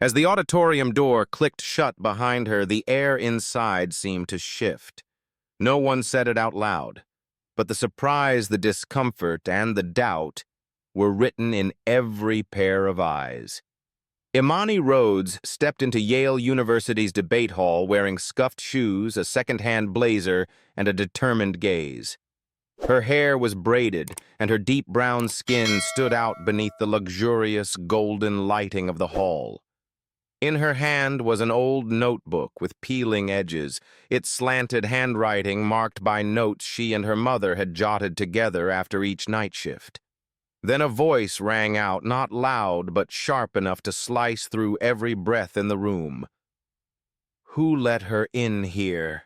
As the auditorium door clicked shut behind her, the air inside seemed to shift. No one said it out loud, but the surprise, the discomfort, and the doubt were written in every pair of eyes. Imani Rhodes stepped into Yale University's debate hall wearing scuffed shoes, a second-hand blazer, and a determined gaze. Her hair was braided, and her deep brown skin stood out beneath the luxurious golden lighting of the hall. In her hand was an old notebook with peeling edges, its slanted handwriting marked by notes she and her mother had jotted together after each night shift. Then a voice rang out, not loud but sharp enough to slice through every breath in the room. "Who let her in here?"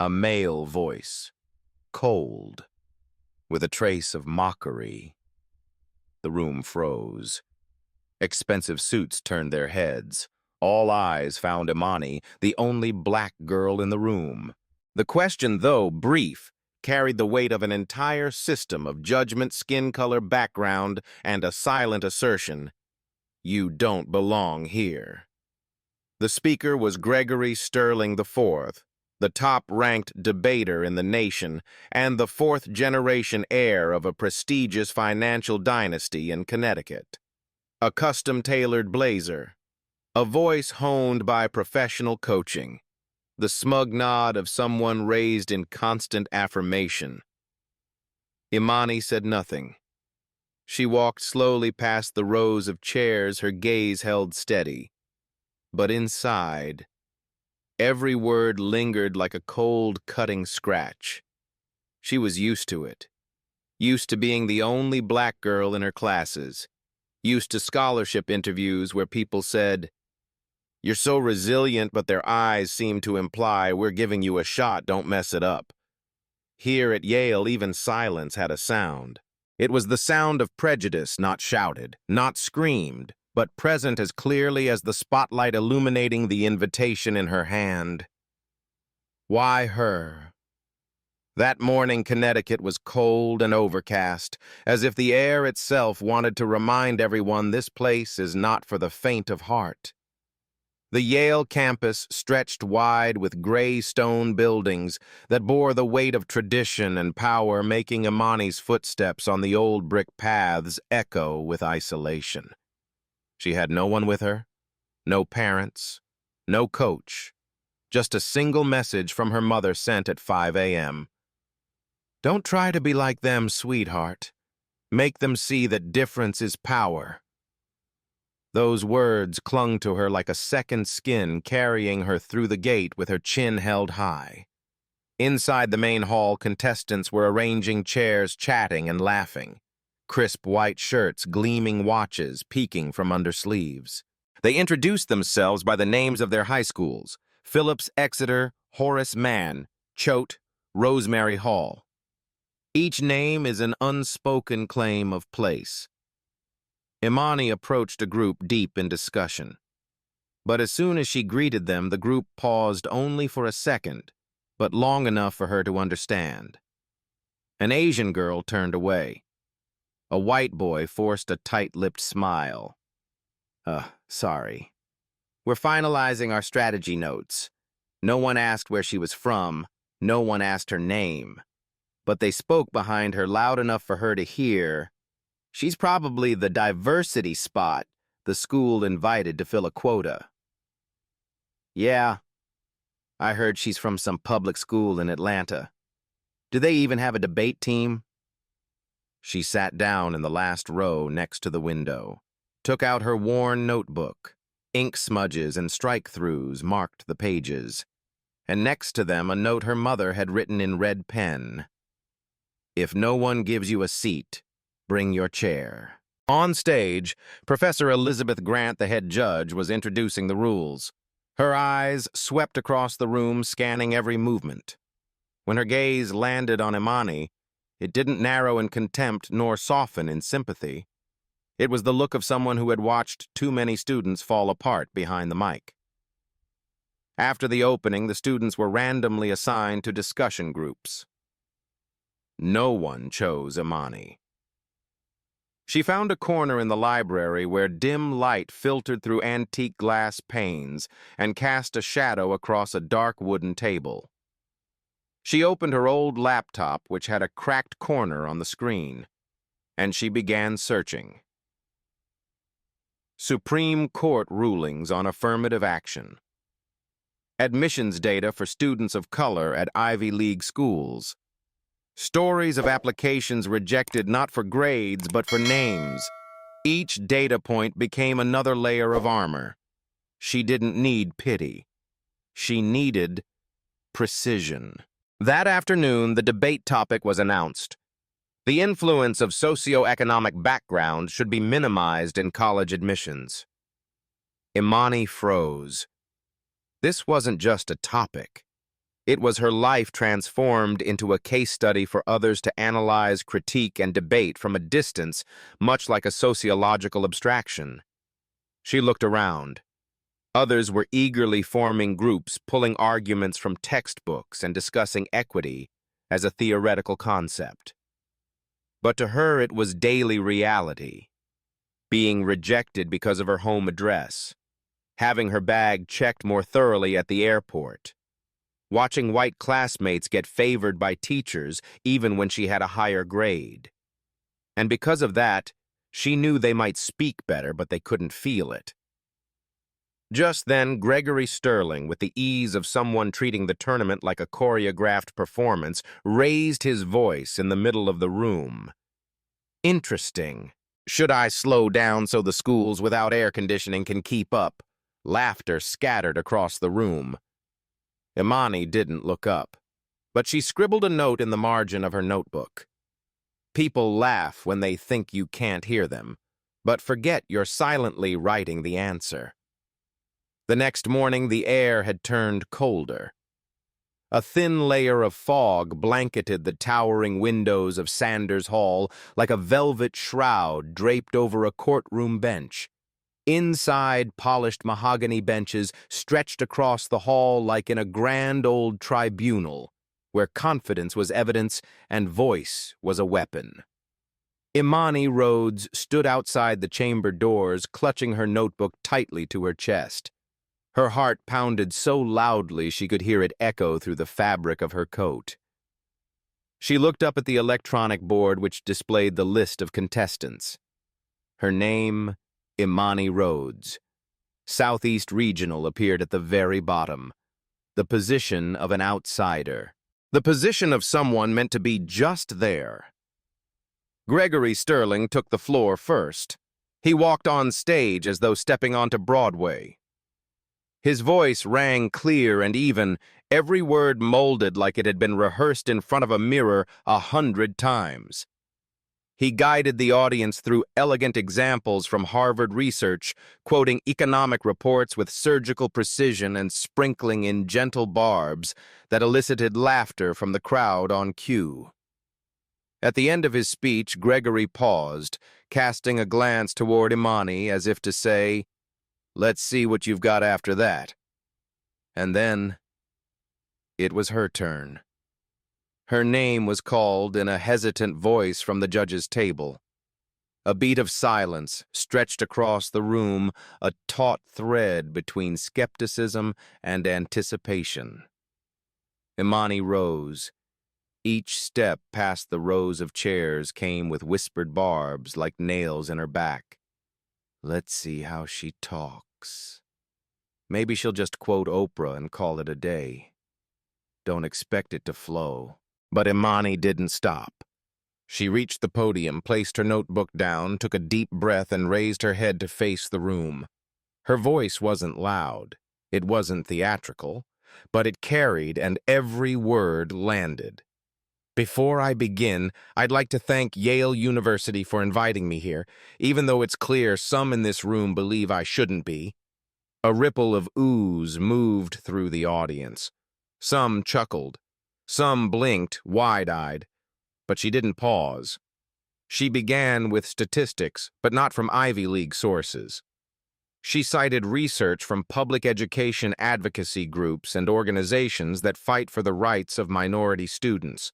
A male voice, cold, with a trace of mockery. The room froze. Expensive suits turned their heads. All eyes found Imani, the only black girl in the room. The question, though brief, carried the weight of an entire system of judgment, skin color, background, and a silent assertion: "You don't belong here." The speaker was Gregory Sterling IV, the top-ranked debater in the nation and the fourth-generation heir of a prestigious financial dynasty in Connecticut. A custom-tailored blazer, a voice honed by professional coaching, the smug nod of someone raised in constant affirmation. Imani said nothing. She walked slowly past the rows of chairs, her gaze held steady. But inside, every word lingered like a cold, cutting scratch. She was used to it, used to being the only black girl in her classes, used to scholarship interviews where people said, "You're so resilient," but their eyes seemed to imply, "We're giving you a shot, don't mess it up." Here at Yale, even silence had a sound. It was the sound of prejudice, not shouted, not screamed, but present as clearly as the spotlight illuminating the invitation in her hand. Why her? That morning, Connecticut was cold and overcast, as if the air itself wanted to remind everyone this place is not for the faint of heart. The Yale campus stretched wide with gray stone buildings that bore the weight of tradition and power, making Imani's footsteps on the old brick paths echo with isolation. She had no one with her, no parents, no coach, just a single message from her mother sent at 5 a.m. "Don't try to be like them, sweetheart. Make them see that difference is power." Those words clung to her like a second skin, carrying her through the gate with her chin held high. Inside the main hall, contestants were arranging chairs, chatting and laughing. Crisp white shirts, gleaming watches peeking from under sleeves. They introduced themselves by the names of their high schools: Phillips Exeter, Horace Mann, Choate, Rosemary Hall. Each name is an unspoken claim of place. Imani approached a group deep in discussion. But as soon as she greeted them, the group paused only for a second, but long enough for her to understand. An Asian girl turned away. A white boy forced a tight-lipped smile. Sorry. We're finalizing our strategy notes. No one asked where she was from. No one asked her name. But they spoke behind her loud enough for her to hear. She's probably the diversity spot the school invited to fill a quota. Yeah, I heard she's from some public school in Atlanta. Do they even have a debate team? She sat down in the last row next to the window, took out her worn notebook. Ink smudges and strike-throughs marked the pages, and next to them a note her mother had written in red pen. "If no one gives you a seat, bring your chair." On stage, Professor Elizabeth Grant, the head judge, was introducing the rules. Her eyes swept across the room, scanning every movement. When her gaze landed on Imani, it didn't narrow in contempt nor soften in sympathy. It was the look of someone who had watched too many students fall apart behind the mic. After the opening, the students were randomly assigned to discussion groups. No one chose Imani. She found a corner in the library where dim light filtered through antique glass panes and cast a shadow across a dark wooden table. She opened her old laptop, which had a cracked corner on the screen, and she began searching. Supreme Court rulings on affirmative action. Admissions data for students of color at Ivy League schools. Stories of applications rejected not for grades but for names. Each data point became another layer of armor. She didn't need pity. She needed precision. That afternoon, the debate topic was announced. The influence of socioeconomic background should be minimized in college admissions. Imani froze. This wasn't just a topic. It was her life transformed into a case study for others to analyze, critique, and debate from a distance, much like a sociological abstraction. She looked around. Others were eagerly forming groups, pulling arguments from textbooks and discussing equity as a theoretical concept. But to her it was daily reality. Being rejected because of her home address. Having her bag checked more thoroughly at the airport. Watching white classmates get favored by teachers even when she had a higher grade. And because of that, she knew they might speak better, but they couldn't feel it. Just then, Gregory Sterling, with the ease of someone treating the tournament like a choreographed performance, raised his voice in the middle of the room. Interesting. Should I slow down so the schools without air conditioning can keep up? Laughter scattered across the room. Imani didn't look up, but she scribbled a note in the margin of her notebook. People laugh when they think you can't hear them, but forget you're silently writing the answer. The next morning, the air had turned colder. A thin layer of fog blanketed the towering windows of Sanders Hall like a velvet shroud draped over a courtroom bench. Inside, polished mahogany benches stretched across the hall like in a grand old tribunal, where confidence was evidence and voice was a weapon. Imani Rhodes stood outside the chamber doors, clutching her notebook tightly to her chest. Her heart pounded so loudly she could hear it echo through the fabric of her coat. She looked up at the electronic board which displayed the list of contestants. Her name, Imani Rhodes. Southeast Regional appeared at the very bottom. The position of an outsider. The position of someone meant to be just there. Gregory Sterling took the floor first. He walked on stage as though stepping onto Broadway. His voice rang clear and even, every word molded like it had been rehearsed in front of a mirror 100 times. He guided the audience through elegant examples from Harvard research, quoting economic reports with surgical precision and sprinkling in gentle barbs that elicited laughter from the crowd on cue. At the end of his speech, Gregory paused, casting a glance toward Imani as if to say, "Let's see what you've got after that." And then, it was her turn. Her name was called in a hesitant voice from the judge's table. A beat of silence stretched across the room, a taut thread between skepticism and anticipation. Imani rose. Each step past the rows of chairs came with whispered barbs like nails in her back. Let's see how she talks. Maybe she'll just quote Oprah and call it a day. Don't expect it to flow. But Imani didn't stop. She reached the podium, placed her notebook down, took a deep breath, and raised her head to face the room. Her voice wasn't loud. It wasn't theatrical, but it carried, and every word landed. Before I begin, I'd like to thank Yale University for inviting me here, even though it's clear some in this room believe I shouldn't be. A ripple of oohs moved through the audience. Some chuckled. Some blinked, wide-eyed. But she didn't pause. She began with statistics, but not from Ivy League sources. She cited research from public education advocacy groups and organizations that fight for the rights of minority students.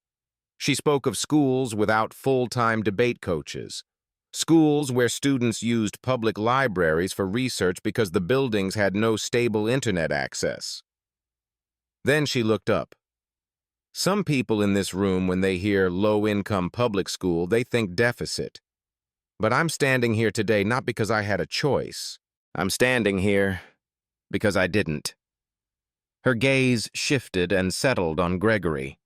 She spoke of schools without full-time debate coaches, Schools where students used public libraries for research because the buildings had no stable internet access. Then she looked up. Some people in this room, when they hear low-income public school, they think deficit. But I'm standing here today not because I had a choice. I'm standing here because I didn't. Her gaze shifted and settled on Gregory.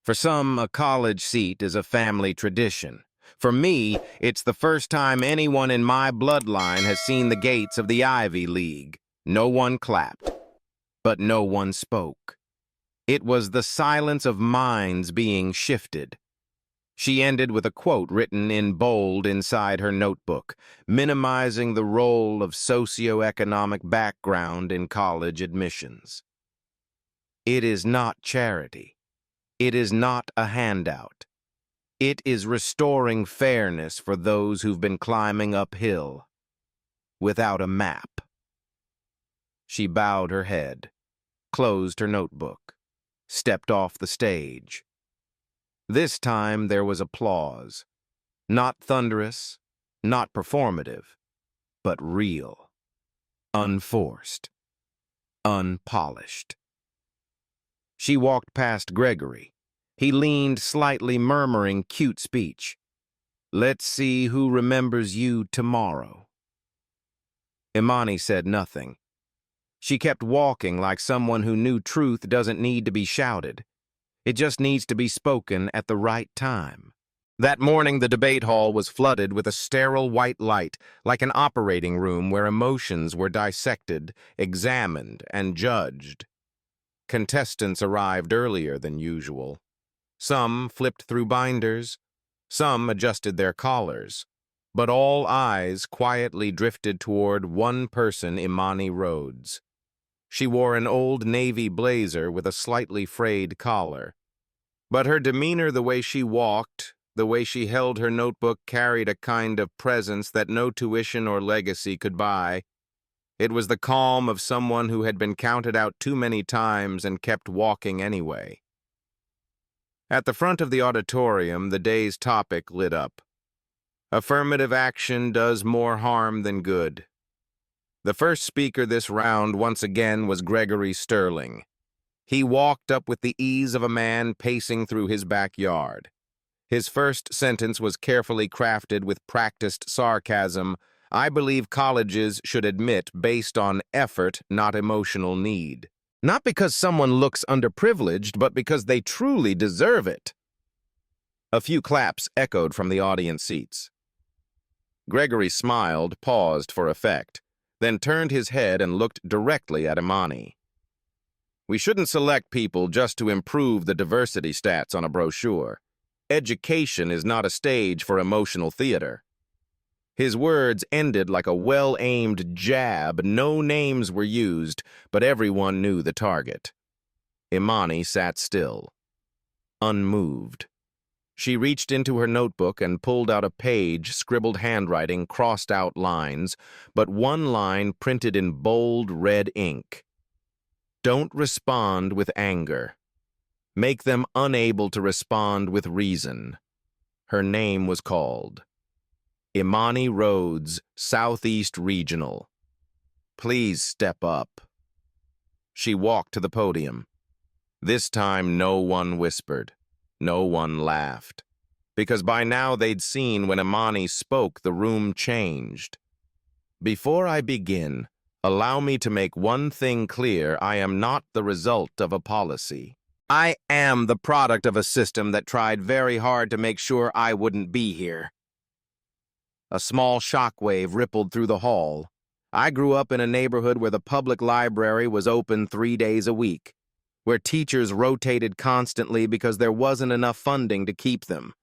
For some, a college seat is a family tradition. For me, it's the first time anyone in my bloodline has seen the gates of the Ivy League. No one clapped, but no one spoke. It was the silence of minds being shifted. She ended with a quote written in bold inside her notebook, minimizing the role of socioeconomic background in college admissions. It is not charity. It is not a handout. It is restoring fairness for those who've been climbing uphill without a map. She bowed her head, closed her notebook, stepped off the stage. This time there was applause. Not thunderous, not performative, but real, unforced, unpolished. She walked past Gregory. He leaned slightly, murmuring cute speech. "Let's see who remembers you tomorrow." Imani said nothing. She kept walking like someone who knew truth doesn't need to be shouted. It just needs to be spoken at the right time. That morning, the debate hall was flooded with a sterile white light, like an operating room where emotions were dissected, examined, and judged. Contestants arrived earlier than usual. Some flipped through binders, some adjusted their collars, but all eyes quietly drifted toward one person, Imani Rhodes. She wore an old navy blazer with a slightly frayed collar. But her demeanor, the way she walked, the way she held her notebook, carried a kind of presence that no tuition or legacy could buy. It was the calm of someone who had been counted out too many times and kept walking anyway. At the front of the auditorium, the day's topic lit up. Affirmative action does more harm than good. The first speaker this round once again was Gregory Sterling. He walked up with the ease of a man pacing through his backyard. His first sentence was carefully crafted with practiced sarcasm. "I believe colleges should admit based on effort, not emotional need. Not because someone looks underprivileged, but because they truly deserve it." A few claps echoed from the audience seats. Gregory smiled, paused for effect, then turned his head and looked directly at Imani. "We shouldn't select people just to improve the diversity stats on a brochure. Education is not a stage for emotional theater." His words ended like a well-aimed jab. No names were used, but everyone knew the target. Imani sat still, unmoved. She reached into her notebook and pulled out a page, scribbled handwriting, crossed out lines, but one line printed in bold red ink. "Don't respond with anger. Make them unable to respond with reason." Her name was called. Imani Rhodes, Southeast Regional. "Please step up." She walked to the podium. This time no one whispered. No one laughed. Because by now they'd seen when Imani spoke, the room changed. "Before I begin, allow me to make one thing clear. I am not the result of a policy. I am the product of a system that tried very hard to make sure I wouldn't be here." A small shockwave rippled through the hall. I grew up in a neighborhood where the public library was open 3 days a week, where teachers rotated constantly because there wasn't enough funding to keep them,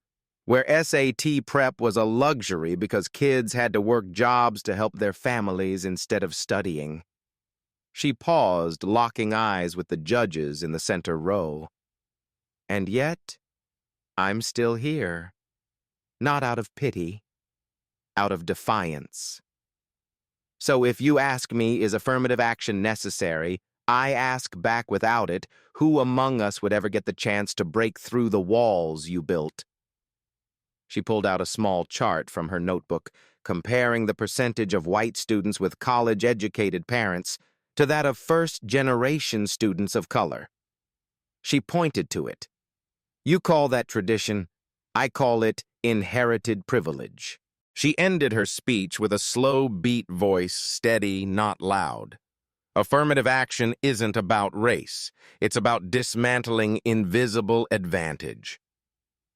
where SAT prep was a luxury because kids had to work jobs to help their families instead of studying. She paused, locking eyes with the judges in the center row. And yet, I'm still here. Not out of pity, out of defiance. So if you ask me, is affirmative action necessary, I ask back without it, who among us would ever get the chance to break through the walls you built? She pulled out a small chart from her notebook, comparing the percentage of white students with college-educated parents to that of first-generation students of color. She pointed to it. You call that tradition. I call it inherited privilege. She ended her speech with a slow beat voice, steady, not loud. Affirmative action isn't about race. It's about dismantling invisible advantage.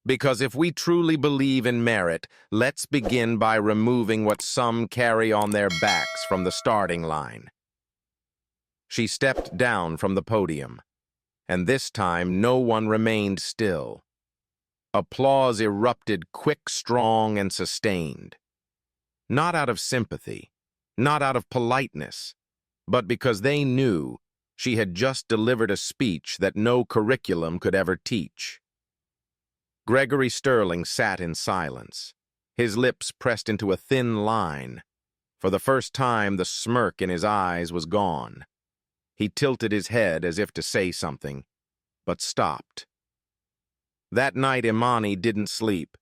Because if we truly believe in merit, let's begin by removing what some carry on their backs from the starting line. She stepped down from the podium, and this time no one remained still. Applause erupted quick, strong, and sustained. Not out of sympathy, not out of politeness, but because they knew she had just delivered a speech that no curriculum could ever teach. Gregory Sterling sat in silence, his lips pressed into a thin line. For the first time, the smirk in his eyes was gone. He tilted his head as if to say something, but stopped. That night, Imani didn't sleep.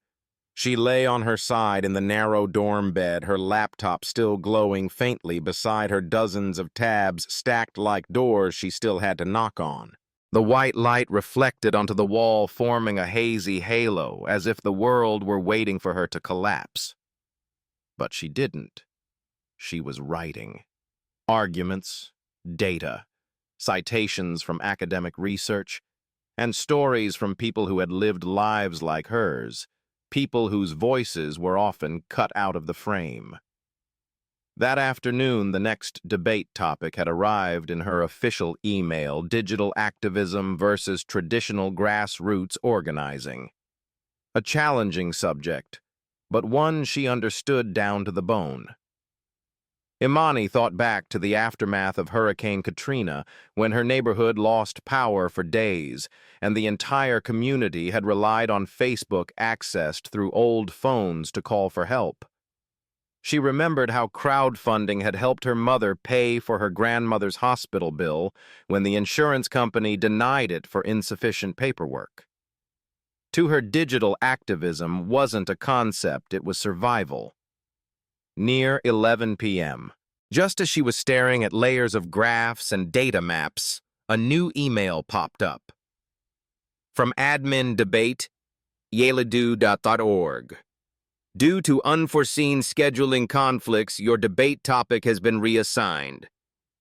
She lay on her side in the narrow dorm bed, her laptop still glowing faintly beside her dozens of tabs stacked like doors she still had to knock on. The white light reflected onto the wall, forming a hazy halo, as if the world were waiting for her to collapse. But she didn't. She was writing. Arguments, data, citations from academic research, and stories from people who had lived lives like hers, people whose voices were often cut out of the frame. That afternoon, the next debate topic had arrived in her official email: digital activism versus traditional grassroots organizing. A challenging subject, but one she understood down to the bone. Imani thought back to the aftermath of Hurricane Katrina, when her neighborhood lost power for days, and the entire community had relied on Facebook accessed through old phones to call for help. She remembered how crowdfunding had helped her mother pay for her grandmother's hospital bill when the insurance company denied it for insufficient paperwork. To her, digital activism wasn't a concept, it was survival. Near 11 p.m., just as she was staring at layers of graphs and data maps, a new email popped up. From admin debate, yaleedu.org. Due to unforeseen scheduling conflicts, your debate topic has been reassigned.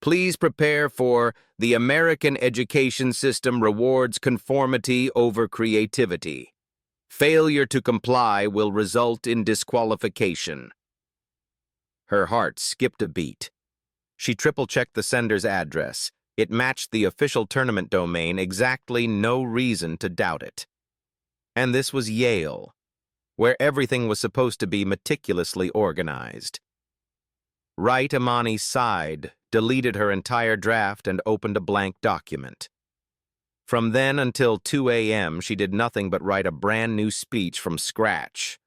Please prepare for the American education system rewards conformity over creativity. Failure to comply will result in disqualification. Her heart skipped a beat. She triple-checked the sender's address. It matched the official tournament domain, exactly, no reason to doubt it. And this was Yale, where everything was supposed to be meticulously organized. Right, Imani sighed, deleted her entire draft, and opened a blank document. From then until 2 a.m., she did nothing but write a brand new speech from scratch.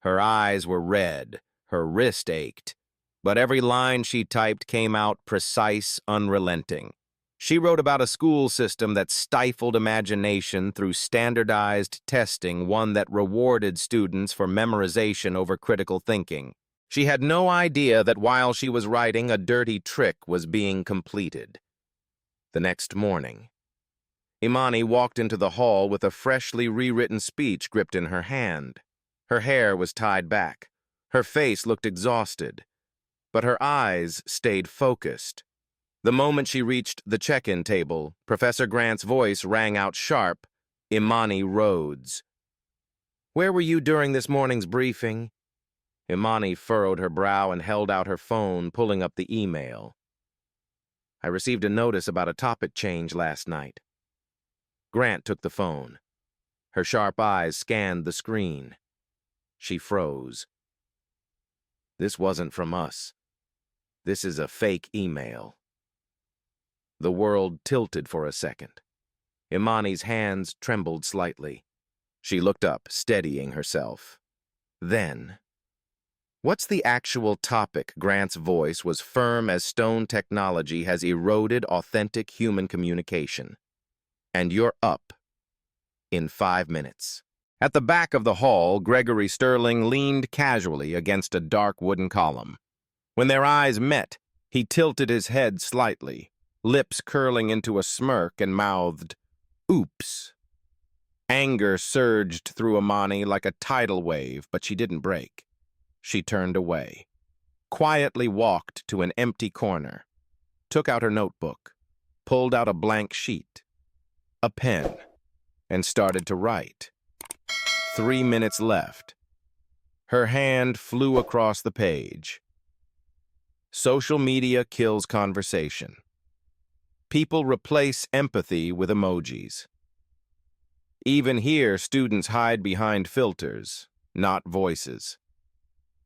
Her eyes were red, her wrist ached, but every line she typed came out precise, unrelenting. She wrote about a school system that stifled imagination through standardized testing, one that rewarded students for memorization over critical thinking. She had no idea that while she was writing, a dirty trick was being completed. The next morning, Imani walked into the hall with a freshly rewritten speech gripped in her hand. Her hair was tied back. Her face looked exhausted, but her eyes stayed focused. The moment she reached the check-in table, Professor Grant's voice rang out sharp, "Imani Rhodes." "Where were you during this morning's briefing?" Imani furrowed her brow and held out her phone, pulling up the email. "I received a notice about a topic change last night." Grant took the phone. Her sharp eyes scanned the screen. She froze. "This wasn't from us. This is a fake email." The world tilted for a second. Imani's hands trembled slightly. She looked up, steadying herself. Then, "What's the actual topic?" Grant's voice was firm as stone. "Technology has eroded authentic human communication. And you're up in 5 minutes." At the back of the hall, Gregory Sterling leaned casually against a dark wooden column. When their eyes met, he tilted his head slightly, lips curling into a smirk, and mouthed, "Oops." Anger surged through Imani like a tidal wave, but she didn't break. She turned away, quietly walked to an empty corner, took out her notebook, pulled out a blank sheet, a pen, and started to write. 3 minutes left. Her hand flew across the page. Social media kills conversation. People replace empathy with emojis. Even here, students hide behind filters, not voices.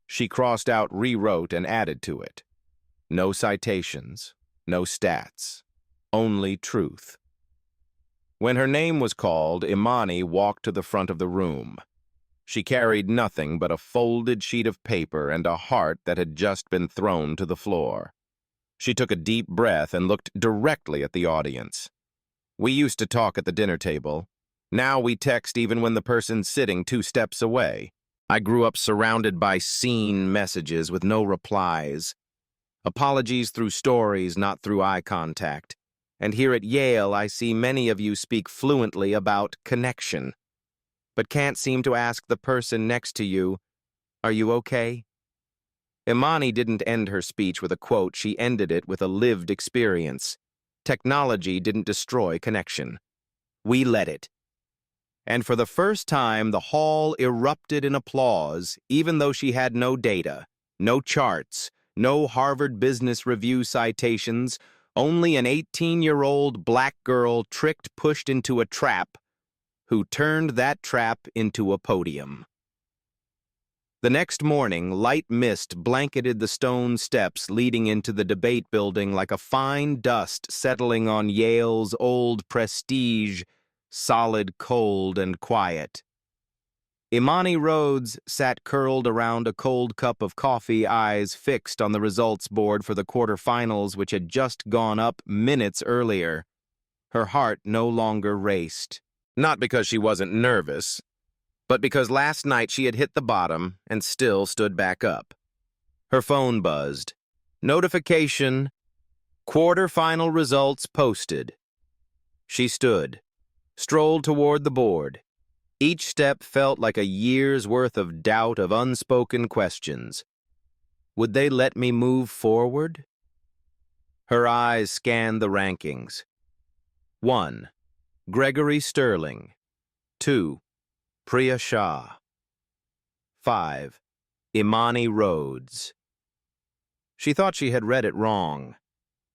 She crossed out rewrote and added to it. No citations, no stats, only truth. When her name was called, Imani walked to the front of the room. She carried nothing but a folded sheet of paper and a heart that had just been thrown to the floor. She took a deep breath and looked directly at the audience. We used to talk at the dinner table. Now we text even when the person's sitting 2 steps away. I grew up surrounded by seen messages with no replies. Apologies through stories, not through eye contact. And here at Yale, I see many of you speak fluently about connection, but can't seem to ask the person next to you, "Are you okay?" Imani didn't end her speech with a quote, she ended it with a lived experience. Technology didn't destroy connection. We let it. And for the first time, the hall erupted in applause, even though she had no data, no charts, no Harvard Business Review citations, only an 18-year-old black girl pushed into a trap, who turned that trap into a podium. The next morning, light mist blanketed the stone steps leading into the debate building like a fine dust settling on Yale's old prestige, solid, cold, and quiet. Imani Rhodes sat curled around a cold cup of coffee, eyes fixed on the results board for the quarterfinals which had just gone up minutes earlier. Her heart no longer raced. Not because she wasn't nervous, but because last night she had hit the bottom and still stood back up. Her phone buzzed. Notification, quarterfinal results posted. She stood, strolled toward the board. Each step felt like a year's worth of doubt, of unspoken questions. Would they let me move forward? Her eyes scanned the rankings. 1. Gregory Sterling. 2. Priya Shah. 5. Imani Rhodes. She thought she had read it wrong.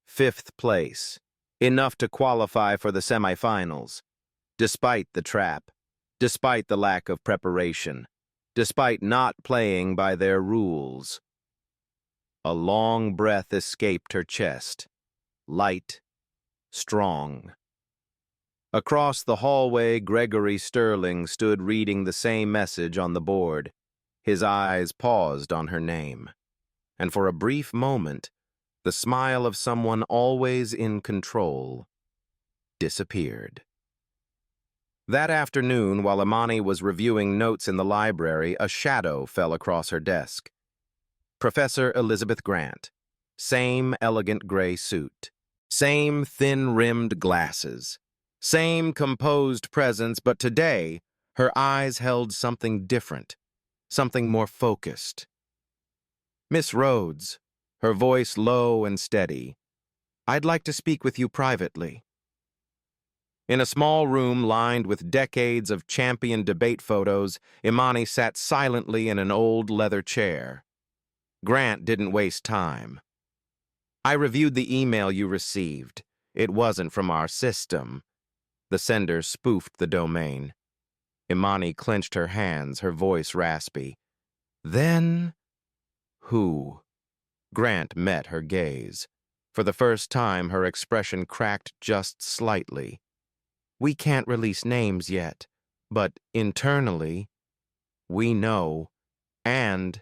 5th place. Enough to qualify for the semifinals. Despite the trap. Despite the lack of preparation. Despite not playing by their rules. A long breath escaped her chest. Light. Strong. Across the hallway, Gregory Sterling stood reading the same message on the board. His eyes paused on her name. And for a brief moment, the smile of someone always in control disappeared. That afternoon, while Imani was reviewing notes in the library, a shadow fell across her desk. Professor Elizabeth Grant. Same elegant gray suit. Same thin-rimmed glasses. Same composed presence, but today, her eyes held something different, something more focused. "Miss Rhodes," her voice low and steady, "I'd like to speak with you privately." In a small room lined with decades of champion debate photos, Imani sat silently in an old leather chair. Grant didn't waste time. "I reviewed the email you received. It wasn't from our system." The sender spoofed the domain. Imani clenched her hands, her voice raspy. "Then who?" Grant met her gaze. For the first time, her expression cracked just slightly. "We can't release names yet, but internally, we know, and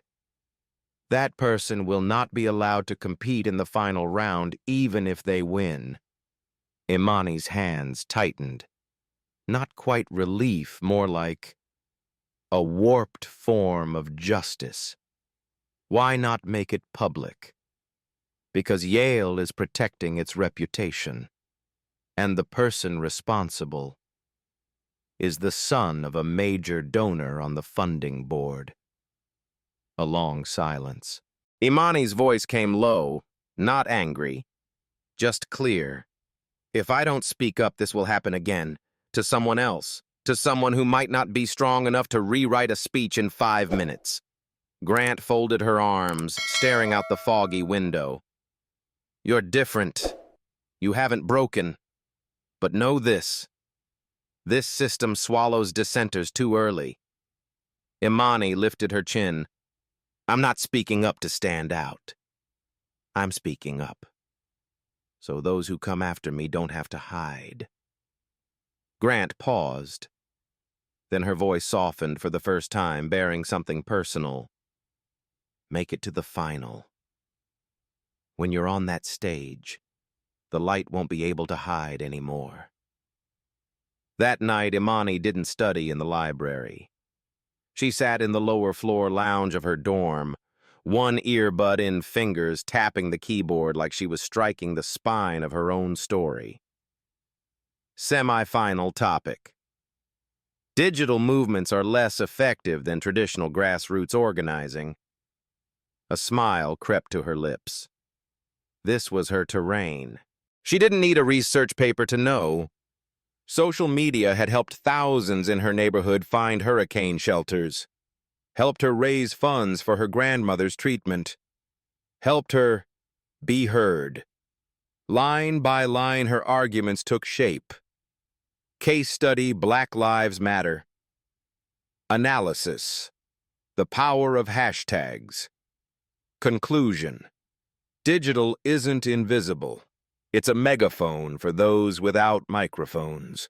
that person will not be allowed to compete in the final round even if they win." Imani's hands tightened. Not quite relief, more like A warped form of justice. Why not make it public? Because Yale is protecting its reputation, and the person responsible is the son of a major donor on the funding board. A long silence. Imani's voice came low, not angry, just clear. If I don't speak up, this will happen again, to someone else, to someone who might not be strong enough to rewrite a speech in 5 minutes. Grant folded her arms, staring out the foggy window. You're different. You haven't broken. But know this. This system swallows dissenters too early. Imani lifted her chin. I'm not speaking up to stand out. I'm speaking up, so those who come after me don't have to hide. Grant paused. Then her voice softened for the first time, bearing something personal. Make it to the final. When you're on that stage, the light won't be able to hide anymore. That night, Imani didn't study in the library. She sat in the lower floor lounge of her dorm, one earbud in fingers tapping the keyboard like she was striking the spine of her own story. Semi-final topic. Digital movements are less effective than traditional grassroots organizing. A smile crept to her lips. This was her terrain. She didn't need a research paper to know. Social media had helped thousands in her neighborhood find hurricane shelters, helped her raise funds for her grandmother's treatment, helped her be heard. Line by line, her arguments took shape. Case study, Black Lives Matter. Analysis, the power of hashtags. Conclusion, digital isn't invisible. It's a megaphone for those without microphones.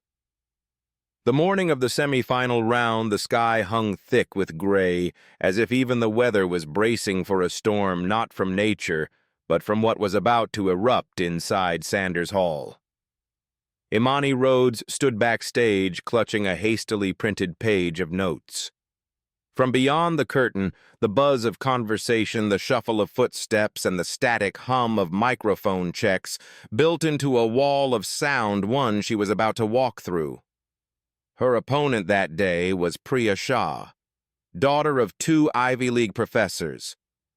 The morning of the semi-final round, the sky hung thick with gray, as if even the weather was bracing for a storm not from nature, but from what was about to erupt inside Sanders Hall. Imani Rhodes stood backstage, clutching a hastily printed page of notes. From beyond the curtain, the buzz of conversation, the shuffle of footsteps, and the static hum of microphone checks built into a wall of sound, one she was about to walk through. Her opponent that day was Priya Shah, daughter of 2 Ivy League professors,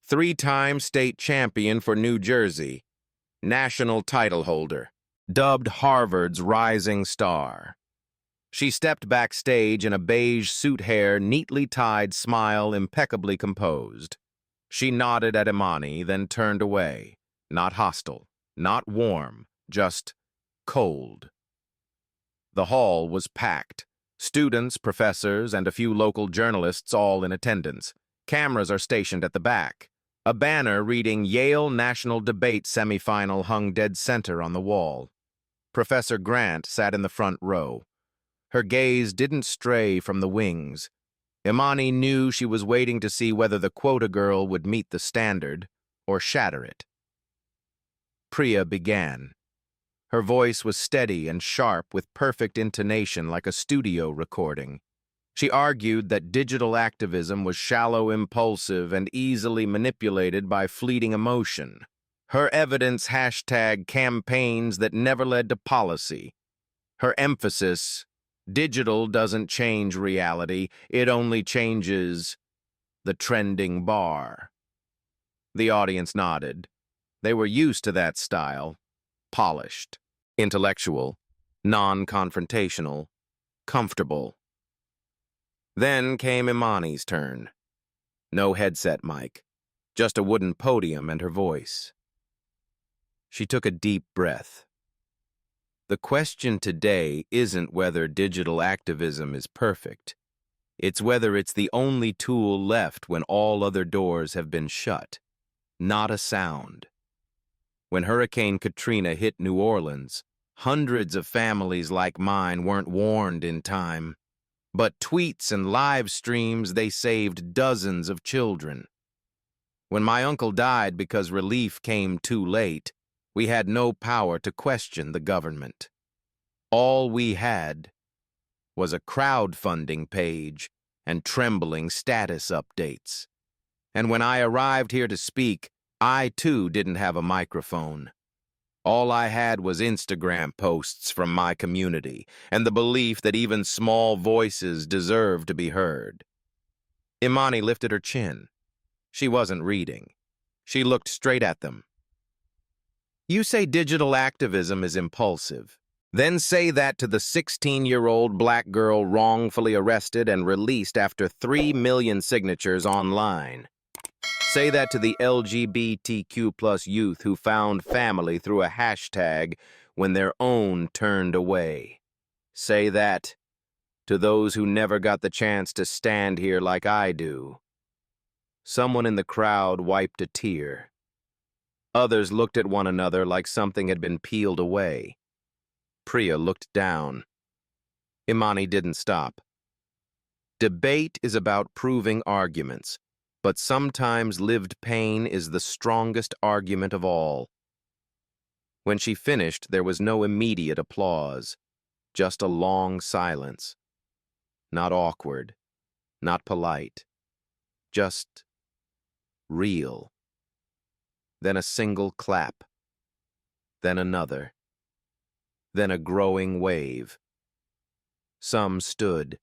3-time state champion for New Jersey, national title holder, dubbed Harvard's rising star. She stepped backstage in a beige suit hair, neatly tied smile, impeccably composed. She nodded at Imani, then turned away. Not hostile, not warm, just cold. The hall was packed. Students, professors, and a few local journalists all in attendance. Cameras are stationed at the back. A banner reading Yale National Debate Semifinal hung dead center on the wall. Professor Grant sat in the front row. Her gaze didn't stray from the wings. Imani knew she was waiting to see whether the quota girl would meet the standard or shatter it. Priya began. Her voice was steady and sharp with perfect intonation like a studio recording. She argued that digital activism was shallow, impulsive, and easily manipulated by fleeting emotion. Her evidence hashtag campaigns that never led to policy. Her emphasis, digital doesn't change reality, it only changes the trending bar. The audience nodded. They were used to that style, polished, intellectual, non-confrontational, comfortable. Then came Imani's turn. No headset mic, just a wooden podium and her voice. She took a deep breath. The question today isn't whether digital activism is perfect. It's whether it's the only tool left when all other doors have been shut. Not a sound. When Hurricane Katrina hit New Orleans, hundreds of families like mine weren't warned in time. But tweets and live streams, they saved dozens of children. When my uncle died because relief came too late, we had no power to question the government. All we had was a crowdfunding page and trembling status updates. And when I arrived here to speak, I too didn't have a microphone. All I had was Instagram posts from my community and the belief that even small voices deserve to be heard. Imani lifted her chin. She wasn't reading. She looked straight at them. You say digital activism is impulsive. Then say that to the 16-year-old black girl wrongfully arrested and released after 3 million signatures online. Say that to the LGBTQ+ youth who found family through a hashtag when their own turned away. Say that to those who never got the chance to stand here like I do. Someone in the crowd wiped a tear. Others looked at one another like something had been peeled away. Priya looked down. Imani didn't stop. Debate is about proving arguments, but sometimes lived pain is the strongest argument of all. When she finished, there was no immediate applause, just a long silence. Not awkward, not polite, just real. Then a single clap, then another, then a growing wave. Some stood.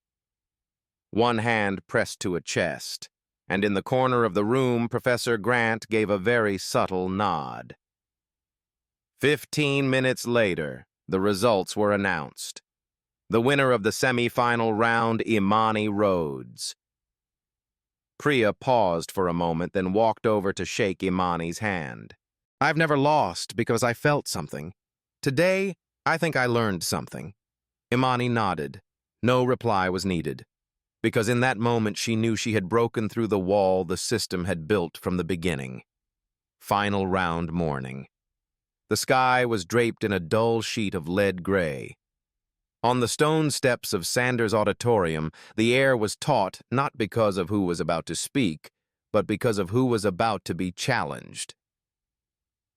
One hand pressed to a chest, and in the corner of the room, Professor Grant gave a very subtle nod. 15 minutes later, the results were announced. The winner of the semi-final round, Imani Rhodes. Priya paused for a moment, then walked over to shake Imani's hand. I've never lost because I felt something. Today, I think I learned something. Imani nodded. No reply was needed, because in that moment she knew she had broken through the wall the system had built from the beginning. Final round morning. The sky was draped in a dull sheet of lead gray. On the stone steps of Sanders Auditorium, the air was taut not because of who was about to speak, but because of who was about to be challenged.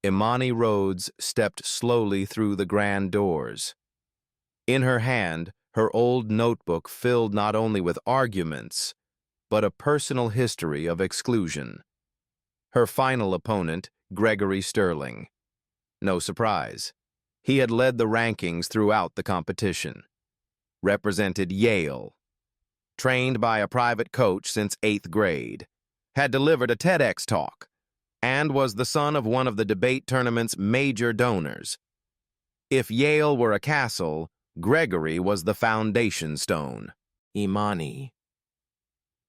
Imani Rhodes stepped slowly through the grand doors. In her hand, her old notebook filled not only with arguments, but a personal history of exclusion. Her final opponent, Gregory Sterling. No surprise. He had led the rankings throughout the competition. Represented Yale. Trained by a private coach since 8th grade. Had delivered a TEDx talk. And was the son of one of the debate tournament's major donors. If Yale were a castle, Gregory was the foundation stone. Imani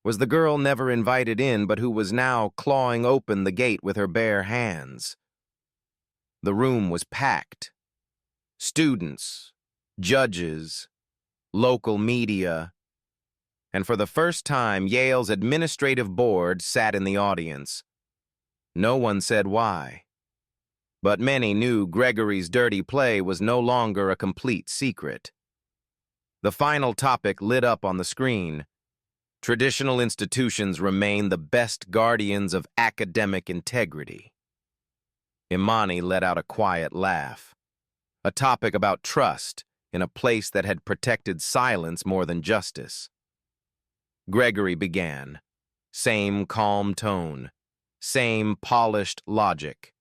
was the girl never invited in, but who was now clawing open the gate with her bare hands. The room was packed. Students, judges, local media, and for the first time, Yale's administrative board sat in the audience. No one said why, but many knew Gregory's dirty play was no longer a complete secret. The final topic lit up on the screen. Traditional institutions remain the best guardians of academic integrity. Imani let out a quiet laugh. A topic about trust in a place that had protected silence more than justice. Gregory began. Same calm tone. Same polished logic.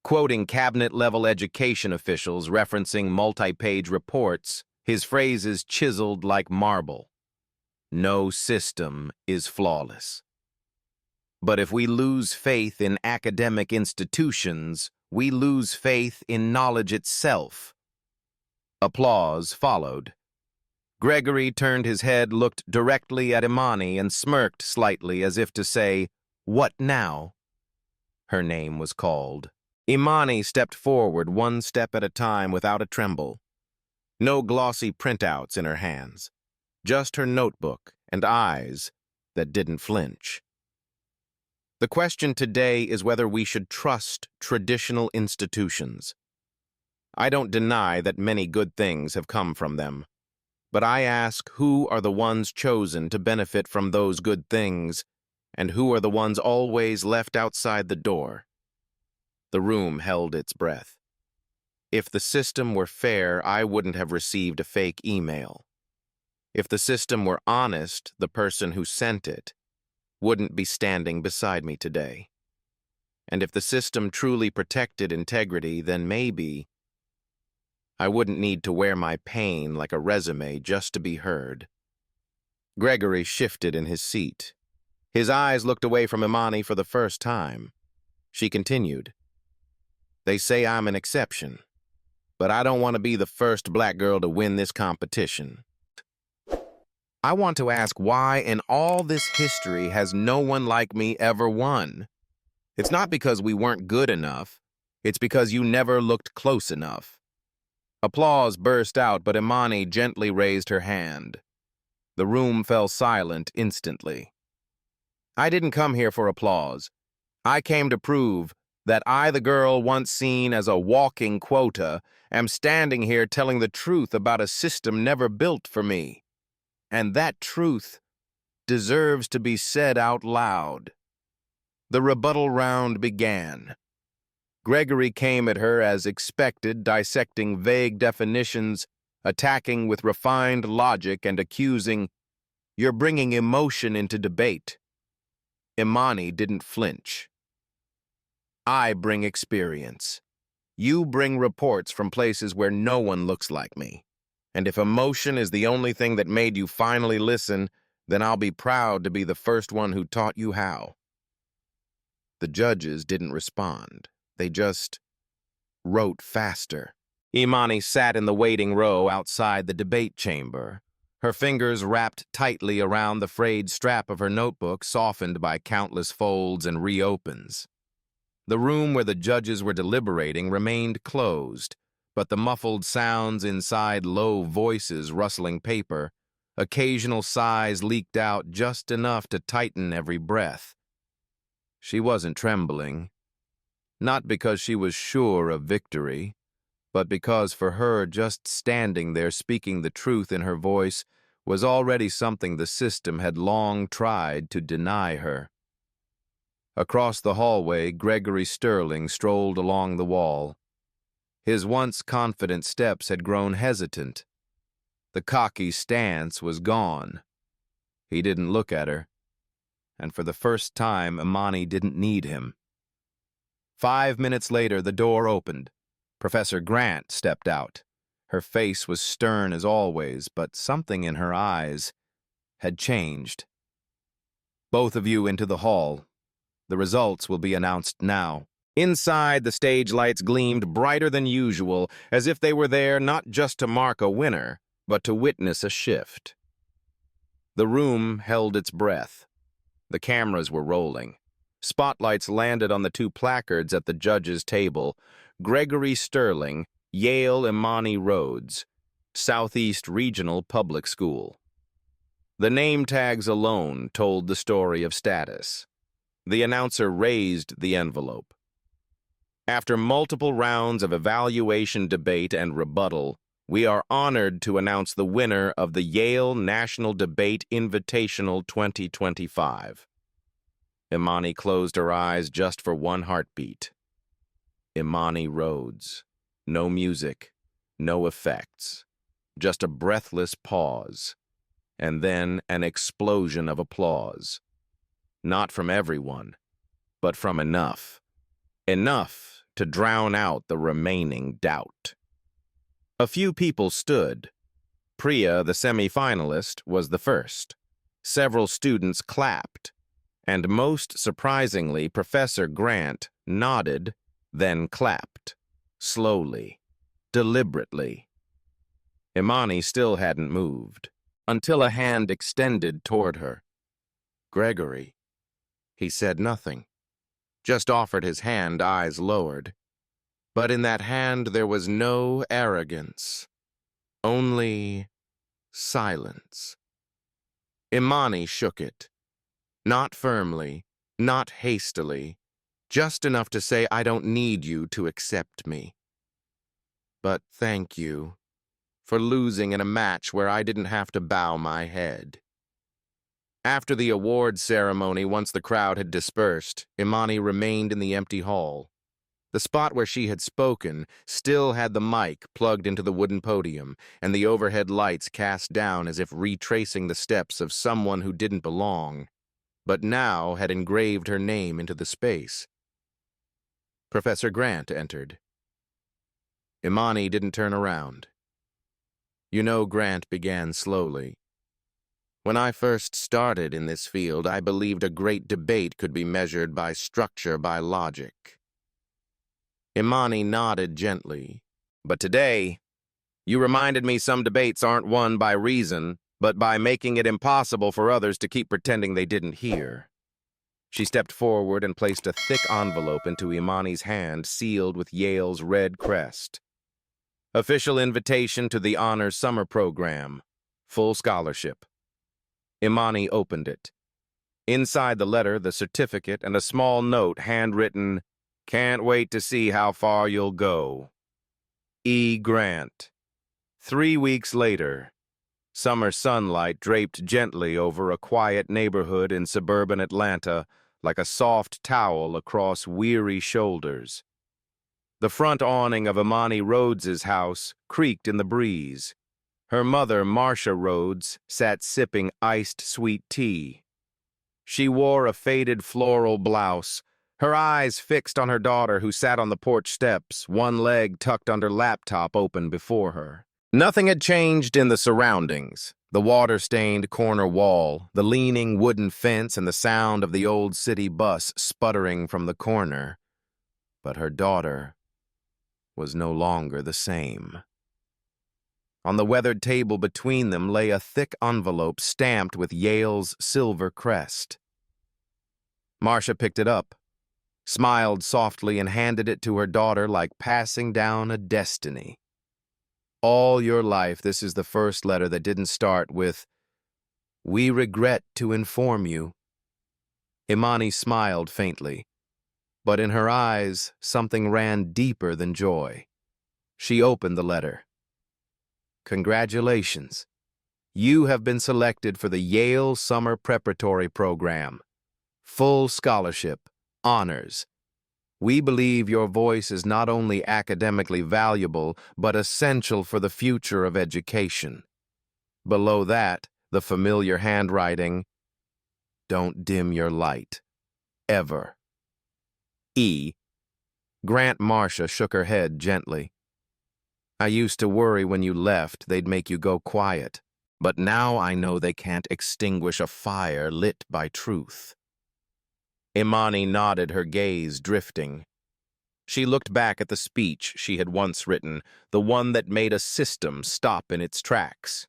Quoting cabinet-level education officials referencing multi-page reports, his phrases chiseled like marble. No system is flawless. But if we lose faith in academic institutions, we lose faith in knowledge itself. Applause followed. Gregory turned his head, looked directly at Imani, and smirked slightly as if to say, "What now?" Her name was called. Imani stepped forward one step at a time without a tremble. No glossy printouts in her hands. Just her notebook and eyes that didn't flinch. The question today is whether we should trust traditional institutions. I don't deny that many good things have come from them, but I ask who are the ones chosen to benefit from those good things, and who are the ones always left outside the door? The room held its breath. If the system were fair, I wouldn't have received a fake email. If the system were honest, the person who sent it wouldn't be standing beside me today. And if the system truly protected integrity, then maybe I wouldn't need to wear my pain like a resume just to be heard. Gregory shifted in his seat. His eyes looked away from Imani for the first time. She continued, "They say I'm an exception, but I don't want to be the first black girl to win this competition. I want to ask why in all this history has no one like me ever won? It's not because we weren't good enough. It's because you never looked close enough." Applause burst out, but Imani gently raised her hand. The room fell silent instantly. "I didn't come here for applause. I came to prove that I, the girl once seen as a walking quota, am standing here telling the truth about a system never built for me. And that truth deserves to be said out loud." The rebuttal round began. Gregory came at her as expected, dissecting vague definitions, attacking with refined logic, and accusing, "You're bringing emotion into debate." Imani didn't flinch. "I bring experience. You bring reports from places where no one looks like me. And if emotion is the only thing that made you finally listen, then I'll be proud to be the first one who taught you how." The judges didn't respond. They just wrote faster. Imani sat in the waiting row outside the debate chamber, her fingers wrapped tightly around the frayed strap of her notebook, softened by countless folds and reopens. The room where the judges were deliberating remained closed, but the muffled sounds inside, low voices rustling paper, occasional sighs leaked out just enough to tighten every breath. She wasn't trembling. Not because she was sure of victory, but because for her just standing there speaking the truth in her voice was already something the system had long tried to deny her. Across the hallway, Gregory Sterling strolled along the wall. His once confident steps had grown hesitant. The cocky stance was gone. He didn't look at her, and for the first time, Imani didn't need him. 5 minutes later, the door opened. Professor Grant stepped out. Her face was stern as always, but something in her eyes had changed. "Both of you into the hall. The results will be announced now." Inside, the stage lights gleamed brighter than usual, as if they were there not just to mark a winner, but to witness a shift. The room held its breath. The cameras were rolling. Spotlights landed on the two placards at the judges' table: Gregory Sterling, Yale Imani Rhodes, Southeast Regional Public School. The name tags alone told the story of status. The announcer raised the envelope. "After multiple rounds of evaluation, debate, and rebuttal, we are honored to announce the winner of the Yale National Debate Invitational 2025. Imani closed her eyes just for one heartbeat. Imani Rhodes. No music, no effects. Just a breathless pause. And then an explosion of applause. Not from everyone, but from enough. Enough to drown out the remaining doubt. A few people stood. Priya, the semi-finalist, was the first. Several students clapped. And most surprisingly, Professor Grant nodded, then clapped. Slowly, deliberately. Imani still hadn't moved, until a hand extended toward her. "Gregory." He said nothing, just offered his hand, eyes lowered. But in that hand there was no arrogance, only silence. Imani shook it. Not firmly, not hastily, just enough to say, "I don't need you to accept me. But thank you for losing in a match where I didn't have to bow my head." After the award ceremony, once the crowd had dispersed, Imani remained in the empty hall. The spot where she had spoken still had the mic plugged into the wooden podium, and the overhead lights cast down as if retracing the steps of someone who didn't belong, but now had engraved her name into the space. Professor Grant entered. Imani didn't turn around. "You know," Grant began slowly, "when I first started in this field, I believed a great debate could be measured by structure, by logic." Imani nodded gently. "But today, you reminded me some debates aren't won by reason, but by making it impossible for others to keep pretending they didn't hear." She stepped forward and placed a thick envelope into Imani's hand, sealed with Yale's red crest. "Official invitation to the Honors Summer Program. Full scholarship." Imani opened it. Inside the letter, the certificate and a small note handwritten, "Can't wait to see how far you'll go. E. Grant." 3 weeks later, summer sunlight draped gently over a quiet neighborhood in suburban Atlanta like a soft towel across weary shoulders. The front awning of Imani Rhodes's house creaked in the breeze. Her mother, Marcia Rhodes, sat sipping iced sweet tea. She wore a faded floral blouse, her eyes fixed on her daughter who sat on the porch steps, one leg tucked under laptop open before her. Nothing had changed in the surroundings. The water-stained corner wall, the leaning wooden fence, and the sound of the old city bus sputtering from the corner. But her daughter was no longer the same. On the weathered table between them lay a thick envelope stamped with Yale's silver crest. Marcia picked it up, smiled softly, and handed it to her daughter like passing down a destiny. "All your life, this is the first letter that didn't start with, 'We regret to inform you.'" Imani smiled faintly, but in her eyes something ran deeper than joy. She opened the letter. "Congratulations. You have been selected for the Yale Summer Preparatory Program. Full scholarship, honors. We believe your voice is not only academically valuable, but essential for the future of education." Below that, the familiar handwriting, "Don't dim your light. Ever. E." Grant. Marcia shook her head gently. "I used to worry when you left they'd make you go quiet, but now I know they can't extinguish a fire lit by truth." Imani nodded, her gaze drifting. She looked back at the speech she had once written, the one that made a system stop in its tracks.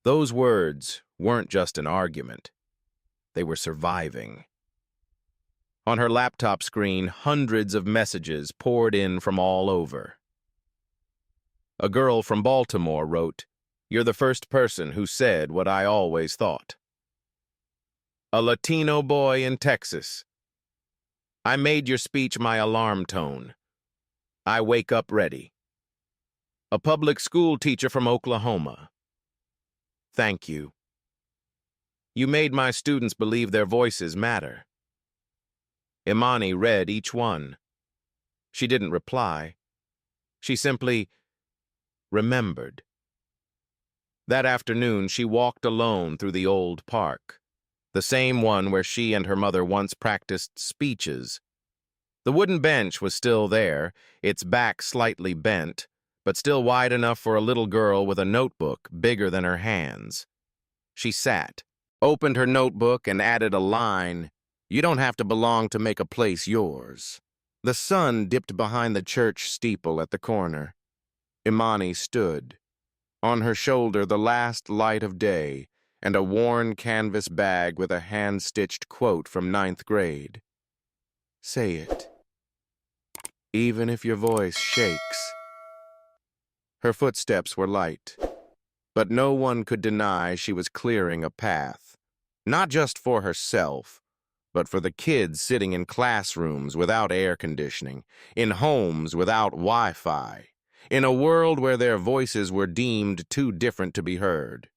Those words weren't just an argument. They were surviving. On her laptop screen, hundreds of messages poured in from all over. A girl from Baltimore wrote, "You're the first person who said what I always thought." A Latino boy in Texas, "I made your speech my alarm tone. I wake up ready." A public school teacher from Oklahoma, "Thank you. You made my students believe their voices matter." Imani read each one. She didn't reply. She simply remembered. That afternoon, she walked alone through the old park, the same one where she and her mother once practiced speeches. The wooden bench was still there, its back slightly bent, but still wide enough for a little girl with a notebook bigger than her hands. She sat, opened her notebook, and added a line, "You don't have to belong to make a place yours." The sun dipped behind the church steeple at the corner. Imani stood. On her shoulder, the last light of day, and a worn canvas bag with a hand-stitched quote from 9th grade. "Say it, even if your voice shakes." Her footsteps were light, but no one could deny she was clearing a path, not just for herself, but for the kids sitting in classrooms without air conditioning, in homes without Wi-Fi, in a world where their voices were deemed too different to be heard.